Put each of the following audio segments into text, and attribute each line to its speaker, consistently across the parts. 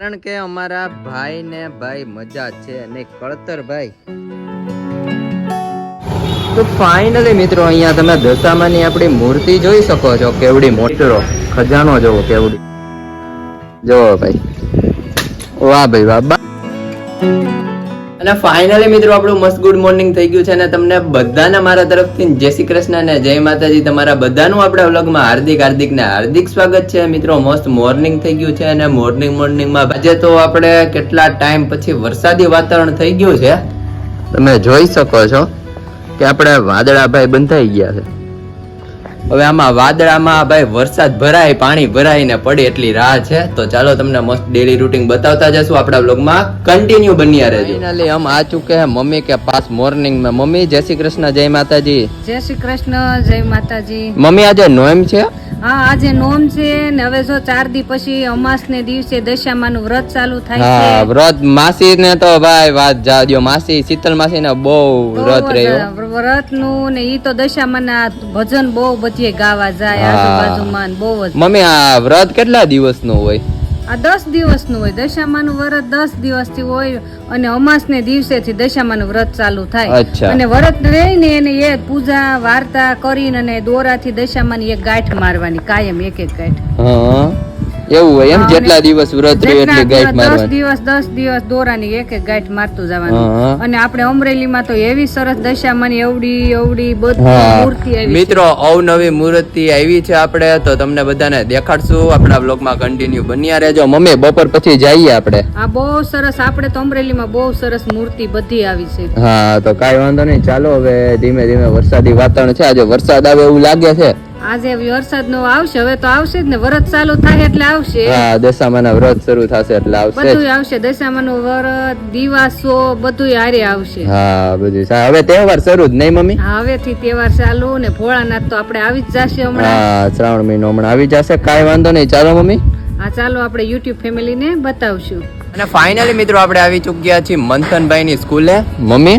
Speaker 1: કારણ કે અમારા ભાઈ ને ભાઈ મજા છે અને કળતર ભાઈ. તો ફાઇનલી મિત્રો અહીંયા તમે દશામાની આપણી મૂર્તિ જોઈ શકો છો. કેવડી મોટરો ખજાનો જોવો કેવડી જોવો ભાઈ. વાહ ભાઈ વાહ. અને ફાઇનલી મિત્રો આપણું મસ્ત ગુડ મોર્નિંગ થઈ ગયું છે અને તમને બધાને મારા તરફથી જય શ્રી કૃષ્ણ અને જય માતાજી. તમારા બધાનું આપણા વ્લોગમાં હાર્દિક સ્વાગત છે મિત્રો. મસ્ત મોર્નિંગ થઈ ગયું છે અને મોર્નિંગમાં આજે તો આપણે કેટલા ટાઈમ પછી વરસાદી વાતાવરણ થઈ ગયું છે. તમે જોઈ શકો છો કે આપણે વાદળા ભાઈ બંધાઈ ગયા છે. હવે આમાં વાદળામાં ભાઈ વરસાદ ભરાય, પાણી ભરાય ને પડે એટલી રાહ છે. તો ચાલો તમને મસ્ત ડેલી રૂટીન બતાવતા જશું આપણા વ્લોગમાં. કન્ટિન્યુ બન્યા રહેજો. ફાઇનલી હમ આ ચુકે हैं मम्मी के पास मॉर्निंग में. मम्मी जय श्री कृष्ण जय माताजी.
Speaker 2: જય શ્રી કૃષ્ણ જય માતાજી.
Speaker 1: મમ્મી આજે નોમ છે?
Speaker 2: હા આજે નોમ છે ને હવે જો 4 દી પછી અમાસ ને દિવસે દશામાનું વ્રત ચાલુ થાય છે.
Speaker 1: હા વ્રત માસી ને તો ભાઈ વાત જા દ્યો. માસી શીતલ માસી ને બહુ વ્રત રહ્યો
Speaker 2: વ્રત નું ને ઈ તો દશામાના ભજન બહુ બધી ગાવા જાય આજુબાજુમાં બહુ જ.
Speaker 1: મમ્મી આ વ્રત કેટલા દિવસ નું હોય?
Speaker 2: આ 10 દિવસનું હોય. દશામાનું વ્રત 10 દિવસથી હોય અને અમાસ ને દિવસેથી દશામાનું વ્રત ચાલુ થાય. અને વ્રત રહીને એને એ પૂજા વાર્તા કરીને અને દોરાથી દશામાની એક ગાંઠ મારવાની કાયમ એક ગાંઠ. એવું હોય એમ? જેટલા દિવસ વ્રત રહ્યું એટલી ગાંઠ મારવાની. 10 દિવસ દોરાની એક ગાંઠ મારતું જવાનું. અને આપણે અમરેલીમાં તો એવી સરસ દશામાની એવડી બધી મૂર્તિ આવી મિત્રો. અવનવી મૂર્તિ આવી છે. આપણે તો તમને બધાને દેખાડશું. આપણા વ્લોગમાં કન્ટિન્યુ બન્યા રહેજો. મમ્મી બપોર પછી જઈએ આપણે. આ બહુ સરસ. આપણે તો અમરેલીમાં બહુ સરસ મૂર્તિ બધી આવી છે. હા તો કાઈ વાંધો નહીં. ચાલો હવે ધીમે ધીમે વરસાદી વાતાવરણ છે. આજે વરસાદ આવે એવું લાગે છે. આજે વરસાદ નો આવશે. હવે તો આવશે જ ને. વ્રત ચાલુ થાય એટલે આવશે. હા દશામાના વ્રત શરૂ થશે એટલે આવશે. બધું આવશે. દશામાનું વ્રત દિવાસો બધું હારે આવશે. હા બધું. હવે તહેવાર શરૂ જ નહીં મમ્મી? હા હવેથી તહેવાર ચાલુ ને ભોળાનાથ તો આપણે આવી જ જશે હમણાં. હા શ્રાવણ મહિનો હમણાં આવી જશે. કાઈ વાંધો નહીં. ચાલો મમ્મી. હા ચાલો આપણે YouTube ફેમિલી ને બતાવશું. અને ફાઇનલી મિત્રો આપણે આવી ચૂક્યા છીએ મંથનભાઈ ની સ્કૂલે. મમ્મી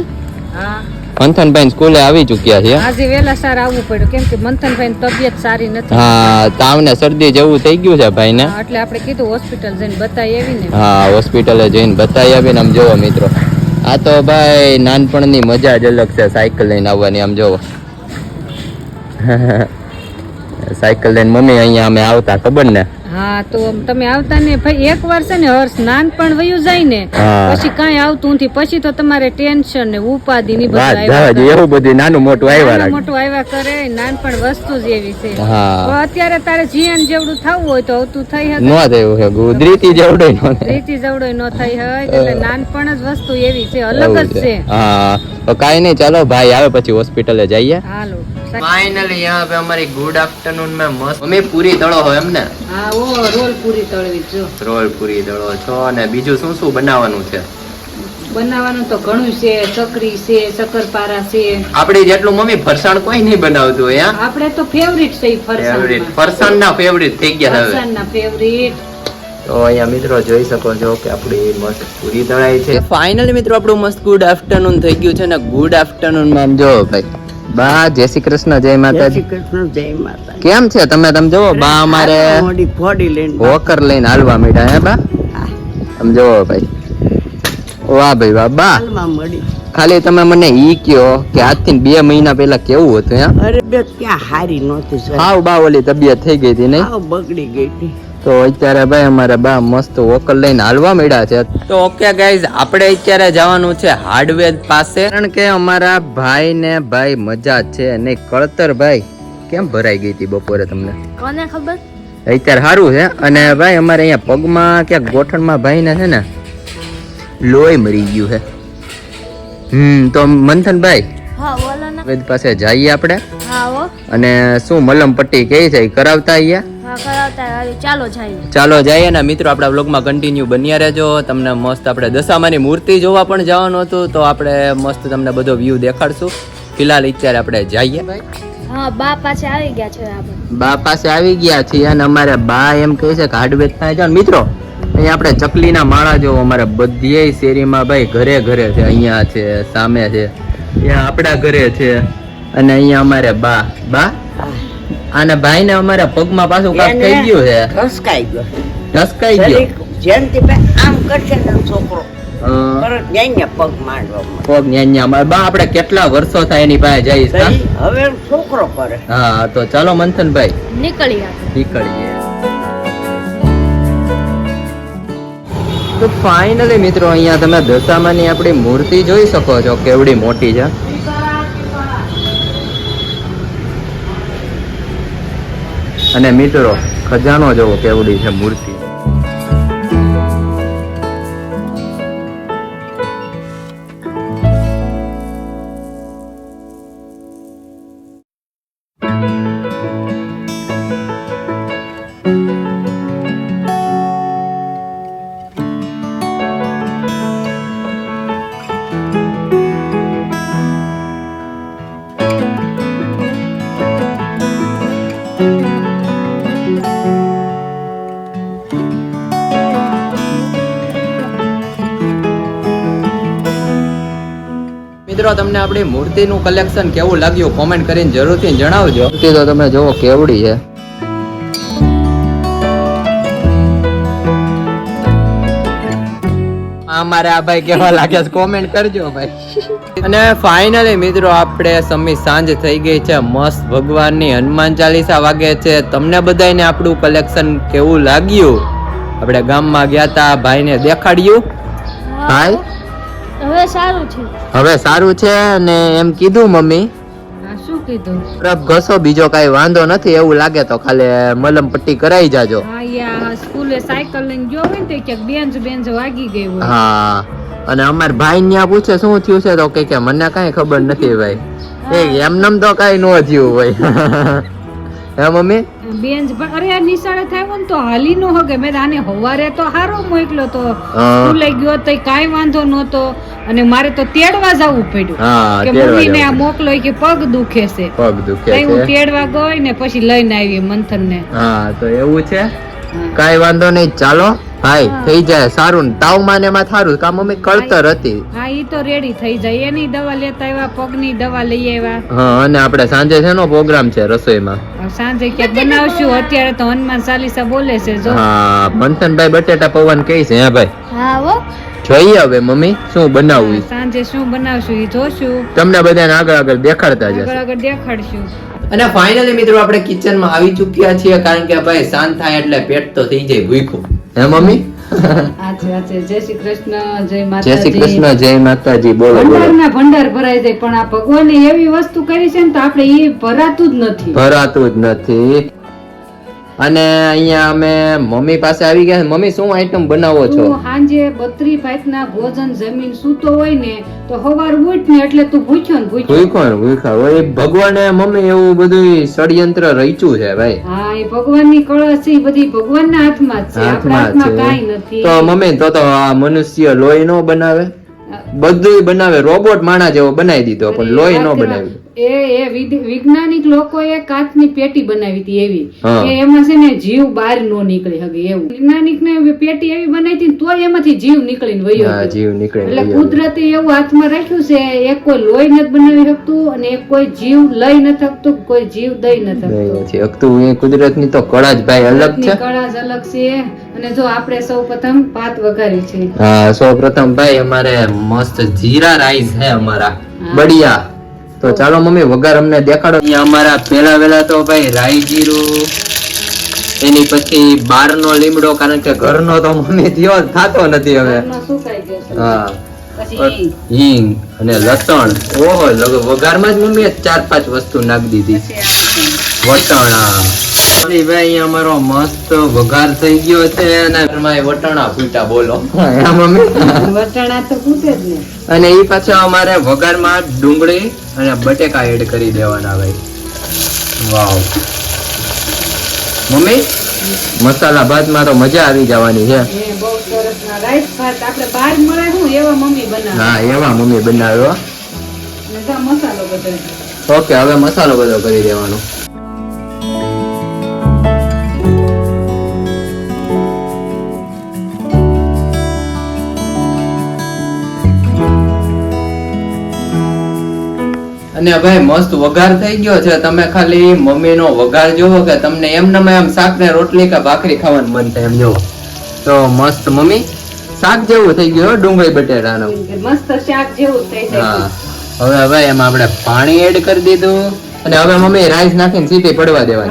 Speaker 2: હા મંથનભાઈ સ્કૂલે આવી ચુક્યા છે. આજે વેલા સાર આવવું પડ્યું કેમ કે મંથનભાઈ તબિયત સારી નથી. હા તાવ ને શરદી જેવું થઈ ગયું છે ભાઈ ને. એટલે આપણે કીધું હોસ્પિટલ જઈને બતાવી આવીને. હા હોસ્પિટલે જઈને બતાવી આવીને. આમ જોવો મિત્રો આ તો ભાઈ નાનપણની મજા જ અલગ છે. સાયકલ લઈને આવવાની. આમ જોવો સાયકલ લઈને મમ્મી અહીંયા અમે આવતા ખબર ને. હા તો તમે આવતા ને ભાઈ એક વાર છે ને હર્ષ નાનપણ વયું જાય ને પછી કાંઈ આવતું નથી. પછી તો તમારે ટેન્શન ને ઉપાધિ ની બધું એવું બધું નાનું મોટું આવ્યા કરે. નાનપણ વસ્તુ જ એવી છે. અત્યારે તારે જીવન જેવડું થવું હોય તો આવતું થઈ શકે. રીતિ જેવડું ન થઈ હોય એટલે નાનપણ જ વસ્તુ એવી છે. અલગ જ છે. હા કાઈ નહીં. ચાલો ભાઈ આવે પછી હોસ્પિટલે જઈએ. હાલો ફાઇનલી यहाँ पे हमारी गुड आफ्टरनून में मस्त मम्मी पूरी तळो हो એમ ને? હા ઓ રોલ પૂરી તળવી જો. રોલ પૂરી તળો છો. અને બીજું શું શું બનાવવાનું છે? બનાવવાનું તો ઘણું છે. ચકરી છે, શક્કરપારા છે. આપણે જેટલું મમ્મી ફરસાણ કોઈ નહીં બનાવતું હોય. આપણે તો ફેવરિટ છે ફરસાણ. ફરસાણના ફેવરિટ થઈ ગયા હવે. ફરસાણના ફેવરિટ. તો અહીંયા મિત્રો જોઈ શકો છો કે આપણી મસ્ત પૂરી તળાઈ છે. ફાઇનલી મિત્રો આપણું મસ્ત ગુડ આફ્ટરનૂન થઈ ગયું છે ને ગુડ આફ્ટરનૂન માં આમ જો ભાઈ બા જય શ્રી કૃષ્ણ જય માતાજી. કેમ છે તમે? તમે જોવો બા અમારે વોકર લઈને હાલવા મીઠા હે બા. તમે જોવો ભાઈ. વાહ ભાઈ વાહ. બા ખાલી તમે મને ઈ કયો કે આજથી 2 મહિના પહેલા કેવું હતું? અરે બે ક્યાં હારી નહોતી. હાવ બા ઓલી તબિયત થઈ ગઈ હતી નહીં? હાવ બગડી ગઈ હતી. તો અત્યારે ભાઈ અમારે બા મસ્ત વોકર લઈને હાલવા મળ્યા છે. તો ઓકે ગાઈઝ આપણે અત્યારે જવાનું છે હાર્ડવેર પાસે. કારણ કે અમારા ભાઈ ને ભાઈ મજા છે અને કળતર ભાઈ કેમ ભરાઈ ગઈ હતી બપોરે તમને કોને ખબર? અત્યારે સારું છે. અને ભાઈ અમારે અહીંયા પગમાં ક્યાંક ગોઠણમાં ભાઈ ને છે ને લોહી મરી ગયું છે. તો મંથનભાઈ વેદ પાસે જઈએ આપણે. અને શું મલમ પટ્ટી કઈ છે કરાવતા અહીંયા? ચાલો જઈએ ને મિત્રો. આપણા વ્લોગમાં કન્ટિન્યુ બન્યા રહેજો. તમને મસ્ત આપણે દશામાની મૂર્તિ જોવા પણ જવાનું હતું તો આપણે મસ્ત તમને બધો વ્યૂ દેખાડશું. ફિલહાલ અત્યારે આપણે જઈએ. બા પાસે આવી ગયા છીએ અને અમારે બા એમ કહે છે કે હાર્ડવેર થાય છે મિત્રો. અહીંયા આપણે ચકલીના માળા જો અમારે બધી શેરીમાં ભાઈ ઘરે ઘરે છે. અહીંયા છે, સામે છે, અહીંયા આપણા ઘરે છે અને અહીંયા અમારે બા અને ભાઈ ને અમારા પગમાં પાછું કાક થઈ ગયું છે. ઢસકાઈ ગયો.
Speaker 3: જયંતિભાઈ આમ કરશે ને છોકરો
Speaker 1: હા.
Speaker 3: તરત જઈને પગ માંડવામાં
Speaker 1: પગ ન્યા બા આપણે કેટલા વર્ષો થાય એની પાસે જઈશ હા?
Speaker 3: હવે છોકરો કરે.
Speaker 1: હા તો ચાલો મંથનભાઈ
Speaker 2: નીકળી આપણે.
Speaker 1: નીકળીએ. તો ફાઇનલી મિત્રો અહીંયા તમે દશામાની આપણી મૂર્તિ જોઈ શકો છો કેવડી મોટી છે. અને મિત્રો ખજાનો જોવો કેવડી છે મૂર્તિ. મિત્રો તમને આપણી મૂર્તિનું કલેક્શન કેવું લાગ્યું કોમેન્ટ કરીને જરૂરથી જણાવજો. મૂર્તિ તો તમે જોવો કેવડી છે. અમારે આ ભાઈ કેવા લાગે છે કોમેન્ટ કરજો ભાઈ. અને ફાઇનલી મિત્રો આપણે સમી સાંજ થઈ ગઈ છે. મસ્ત ભગવાનની હનુમાન ચાલીસા વાગે છે. તમને બધાને આપણું કલેક્શન કેવું લાગ્યું? આપણે ગામમાં ગયા તા, ભાઈને દેખાડ્યું. હાય
Speaker 2: હવે સારું છે.
Speaker 1: હવે સારું છે અને એમ કીધું મમ્મી.
Speaker 2: શું કીધું?
Speaker 1: બરફ ઘસો, બીજો કઈ વાંધો નથી. એવું લાગે તો ખાલી મલમ પટ્ટી કરાઈ જાજો.
Speaker 2: હા યા સ્કૂલે સાયકલ લઈને ગયો હોય ને તો ક્યાંક બેન્ચ વાગી ગઈ હોય.
Speaker 1: હા અને અમાર ભાઈ ત્યાં પૂછે શું થયું છે તો કે મને કઈ ખબર નથી ભાઈ. એમનેમ તો કઈ ન થયું ભાઈ. હે મમ્મી?
Speaker 2: બેન્ચ પણ અરે આ નિશાળે થાય ને તો હાલી નો હગે. મેં આને હવારે તો હારો મોકલો તો સ્કૂલે ગયો તો કાઈ વાંધો નતો અને મારે તો તેડવા જવું પડ્યું કે મમ્મીને આ મોકલો કે પગ દુખે છે.
Speaker 1: પગ દુખે છે.
Speaker 2: હું તેડવા ગઈ ને પછી લઈને આવી મંથન ને.
Speaker 1: હા તો એવું છે. કાઈ વાંધો નહીં, ચાલો હાય થઈ જાય સારું. તાવ માને માં થારું કા મમ્મી કળતર હતી.
Speaker 2: હા ઈ તો રેડી થઈ જાય. એની દવા લેતા આવ્યા, પગની દવા લઈ આવ્યા.
Speaker 1: હા અને આપણે સાંજે છે નો પ્રોગ્રામ છે રસોઈમાં.
Speaker 2: સાંજે ક્યાંક બનાવશું. અત્યારે તો હનુમાન ચાલીસા બોલે છે જો.
Speaker 1: હા મંથનભાઈ બટેટા પવન કહી છે. હે ભાઈ?
Speaker 2: હા હો.
Speaker 1: જોઈએ હવે મમ્મી શું બનાવવું.
Speaker 2: સાંજે શું બનાવશું ઈ જોશું.
Speaker 1: તમને બધાને આગળ દેખાડતા જશે.
Speaker 2: આગળ દેખાડશું.
Speaker 1: અને ફાઇનલી મિત્રો આપણે કિચનમાં આવી ચૂક્યા છીએ કારણ કે ભાઈ સાંજ થાય એટલે પેટ તો થઈ જાય ભૂખ્યું. હે મમ્મી?
Speaker 2: જય શ્રી કૃષ્ણ, જય માતાજી.
Speaker 1: જય શ્રી કૃષ્ણ, જય માતાજી. બોલો બોલો.
Speaker 2: ભંડારના ભંડાર ભરાઈ જાય પણ આ ભગવાને એવી વસ્તુ કરી છે ને તો આપણે એ ભરાતું જ નથી.
Speaker 1: ભરાતું જ નથી. અને અહીંયા અમે મમ્મી પાસે આવી ગયા. મમ્મી શું આઈટમ બનાવો છો?
Speaker 2: તું સાંજે 32 ભાતના ભોજન જમીન સૂતો હોય ને તો સવાર ઉઠ ને એટલે તું ભૂખ્યો ને
Speaker 1: ભૂખ્યો હોય. ભગવાને મમ્મી એવું બધું ષડયંત્ર રચ્યું છે ભાઈ.
Speaker 2: હા એ ભગવાનની કળા છે. એ બધી ભગવાનના હાથમાં જ છે. આપણા હાથમાં કાંઈ નથી.
Speaker 1: તો મમ્મી તો આ મનુષ્ય લોહી નો બનાવે, બધું બનાવે. રોબોટ માણા જેવો બનાવી દીધો પણ લોહી નો બનાવ્યું.
Speaker 2: વૈજ્ઞાનિક લોકોએ કાચની પેટી બનાવી હતી એવી કે એમાં છે ને જીવ બહાર નો નીકળી શકે એવું. વૈજ્ઞાનિક ને પેટી એવી બનાવી હતી તો એમાંથી જીવ નીકળીને વયો ગયો. એટલે કુદરતે એવું હાથમાં રાખ્યું છે. એક કોઈ લોહી નથી બનાવી શકતું અને એક કોઈ જીવ લઈ નથી શકતું, કોઈ જીવ દઈ નથી શકતું.
Speaker 1: એ કુદરતની તો કળા જ ભાઈ અલગ છે.
Speaker 2: કળા જ અલગ છે. અને જો આપણે સૌ પ્રથમ ભાત વઘારી છે.
Speaker 1: હા સૌ પ્રથમ ભાઈ અમારે મસ્ત જીરા રાઈસ છે અમારા બઢિયા. તો ચાલો મમ્મી વઘાર અમને દેખાડો. અહીંયા અમારા પેલા વેલા તો ભાઈ રાઈ જીરું, એની પછી બારનો લીમડો કારણ કે ઘરનો તો મમ્મી થયો થાતો નથી હવે. હા હિંગ અને લસણ. ઓહો વઘારમાં જ મમ્મી 4-5 વસ્તુ નાખી દીધી. વટાણા ભાઈ અમારો મસ્ત વઘાર થઈ ગયો છે અને વટાણા ફૂટા બોલો. મમ્મી
Speaker 2: વટાણા તો ફૂટે જ ને.
Speaker 1: અને એ પાછા અમારે વઘારમાં ડુંગળી અને બટેકા એડ કરી દેવાના ભાઈ. વાવ મમ્મી મસાલા ભાતમાં તો મજા આવી જવાની છે.
Speaker 2: બહુ સરસ ના રાઈસ ભાત આપણે બહાર મળે હું એવા મમ્મી બનાવે.
Speaker 1: હા એવા મમ્મી બનાવ્યો.
Speaker 2: મસાલો બધો
Speaker 1: ઓકે હવે મસાલો બધો કરી દેવાનો. અને ભાઈ મસ્ત વઘાર થઈ ગયો છે. તમે ખાલી મમ્મીનો વઘાર જોવો કે તમને એમને એમ શાક ને રોટલી કે ભાખરી ખાવાનું મન થાય એમ જોવો. તો મસ્ત મમ્મી શાક જેવું થઈ ગયું હો, ડુંગળી બટેટાનું.
Speaker 2: મસ્ત શાક જેવું થઈ જાય.
Speaker 1: હા હવે એમાં આપણે પાણી એડ કરી દીધું અને હવે મમ્મી રાઈસ નાખીને સીટી પડવા દેવાની.